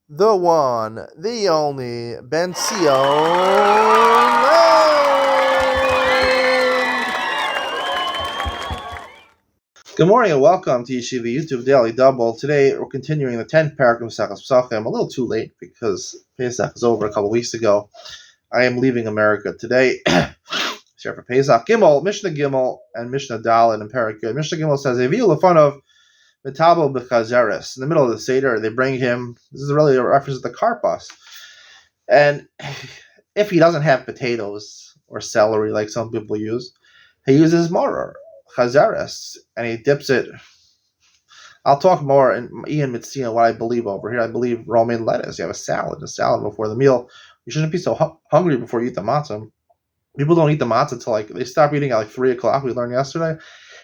The one, the only, Ben Sion. Good morning and welcome to Yeshiva YouTube Daily Double. Today we're continuing the 10th paragraph of Pesachim. I'm a little too late because Pesach is over a couple weeks ago. I am leaving America today. Share for Pesach. Gimel, Mishnah Gimel, and Mishnah Dalet and Parakut. Mishnah Gimel says, Eviu lefanov metabel b'chazeres. In the middle of the Seder, they bring him, this is really a reference to the karpas. And if he doesn't have potatoes or celery like some people use, he uses moror, chazeres, and he dips it. I'll talk more in Ian Mitzina what I believe over here. I believe romaine lettuce. You have a salad before the meal. You shouldn't be so hungry before you eat the matzah. People don't eat the matzah until they stop eating at 3 o'clock, we learned yesterday.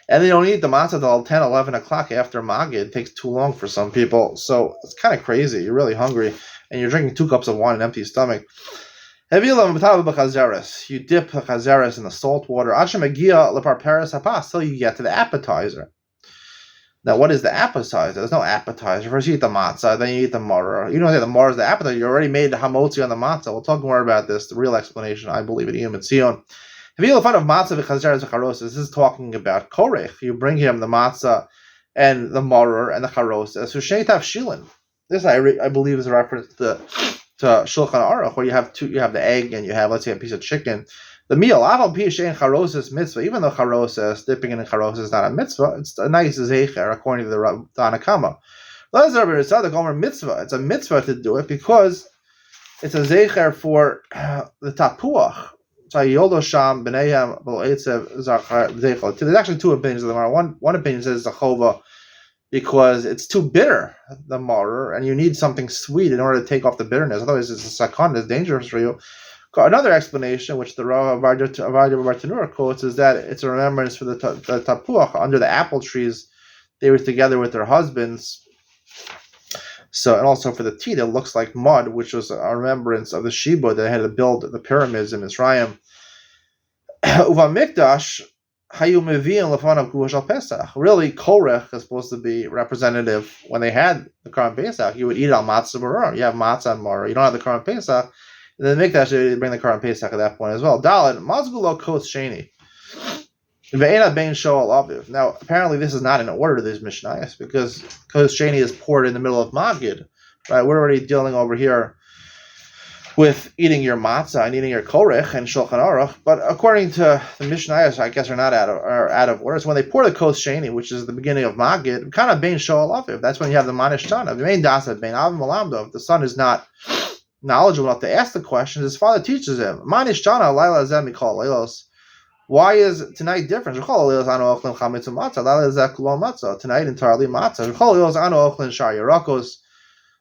And they don't eat the matzah until 10, 11 o'clock after Magid. It takes too long for some people. So it's kind of crazy. You're really hungry, and you're drinking 2 cups of wine on an empty stomach. You dip the chazeres in the salt water till you get to the appetizer. Now, what is the appetizer? There's no appetizer. First you eat the matzah, then you eat the maror. You don't say the maror is the appetizer. You already made the hamotzi on the matzah. We'll talk more about this, the real explanation, I believe, in Iyum Tzion. If you find of matzah v'chazeres v'charos, this is talking about korech. You bring him the matzah and the maror and the charoses. So sheitav shilin. This I believe is a reference to Shulchan Aruch, where you have the egg and you have, let's say, a piece of chicken. The meal, mitzvah, even though charoses, dipping in charoses is not a mitzvah, it's a nice zecher according to the Tanakama. It's a mitzvah to do it because it's a zecher for the tapuach. There's actually 2 opinions of the Gemara. One opinion says it's a chova because it's too bitter, the maror, and you need something sweet in order to take off the bitterness. Otherwise, it's a sakon, it's dangerous for you. Another explanation, which the Rav Bartanura quotes, is that it's a remembrance for the tapuach under the apple trees. They were together with their husbands. So, and also for the tea that looks like mud, which was a remembrance of the shibud that they had to build the pyramids in Mitzrayim. Uva mikdash hayu mevi'in lefanav guash al Pesach. Really, korech is supposed to be representative. When they had the Karban Pesach, you would eat it on matzah maror. You have matzah and maror. You don't have the Karban Pesach. And then mikdash, they bring the Karban Pesach at that point as well. Dalet mazgulo kos sheni. Ve'ena bein shoal aviv. Now, apparently, this is not in order to these Mishnayos because kos sheni is poured in the middle of Magid. Right? We're already dealing over here with eating your matzah and eating your korech and shulchan aruch, but according to the Mishnayos, I guess are out of order. So when they pour the kos sheni, which is the beginning of Magid, kind of bein shoal aviv. That's when you have the manish tana. The main dasa bein avim malamdo. If the son is not knowledgeable enough to ask the question, his father teaches him. Manish tana laila zeh mikol leilos. Why is tonight different? Tonight entirely matzah.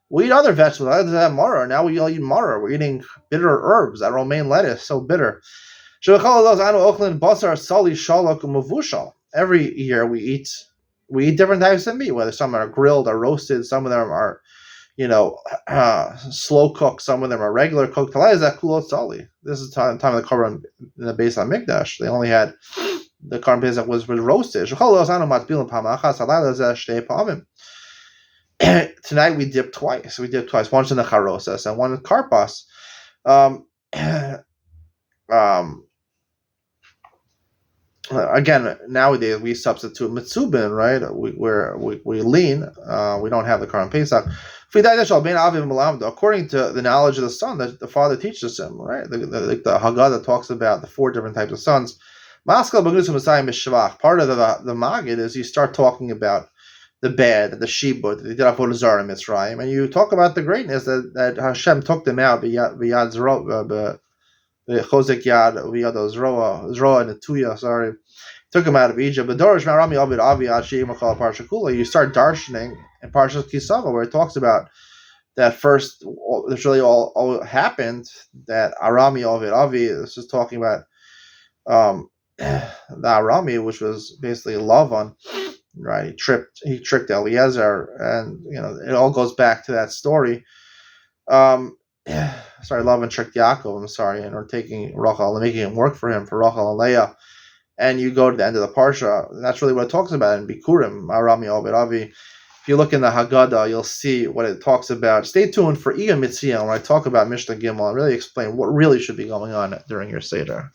We eat other vegetables. Other than that maror. Now we all eat maror. We're eating bitter herbs, that romaine lettuce, so bitter. Every year we eat different types of meat, whether some are grilled or roasted, some of them are slow cooked, some of them are regular cooked. This is the time of the Korban in the base on Mikdash. They only had the Korban Pesach was roasted. Tonight we dip twice. Once in the charosas and one in karpas. Again, nowadays we substitute mitzubin, right? We lean. We don't have the Karban Pesach. According to the knowledge of the son that the father teaches him, right? The Haggadah talks about the 4 different types of sons. Part of the Magid is you start talking about the bad, the shibud, the avodah zarah Mitzrayim, and you talk about the greatness that Hashem took them out. The Chozek Yad Viyado Zroa and the Tuya, took him out of Egypt. The Dorish Marami Avid Avi Ashi Makal Parsha Kula. You start darshaning in Parsha Kisava, where it talks about that first. This really all happened. That Arami Avid Avi. This is talking about the Arami, which was basically Lavan. Right, he tricked Eliezer, and it all goes back to that story. Lavan tricked Yaakov. And or taking Rachel and making him work for him for Rachel and Leah. And you go to the end of the parsha, and that's really what it talks about in Bikurim, Arami Obed Avi. If you look in the Haggadah, you'll see what it talks about. Stay tuned for Iyam Mitzion when I talk about Mishnah Gimel and really explain what really should be going on during your Seder.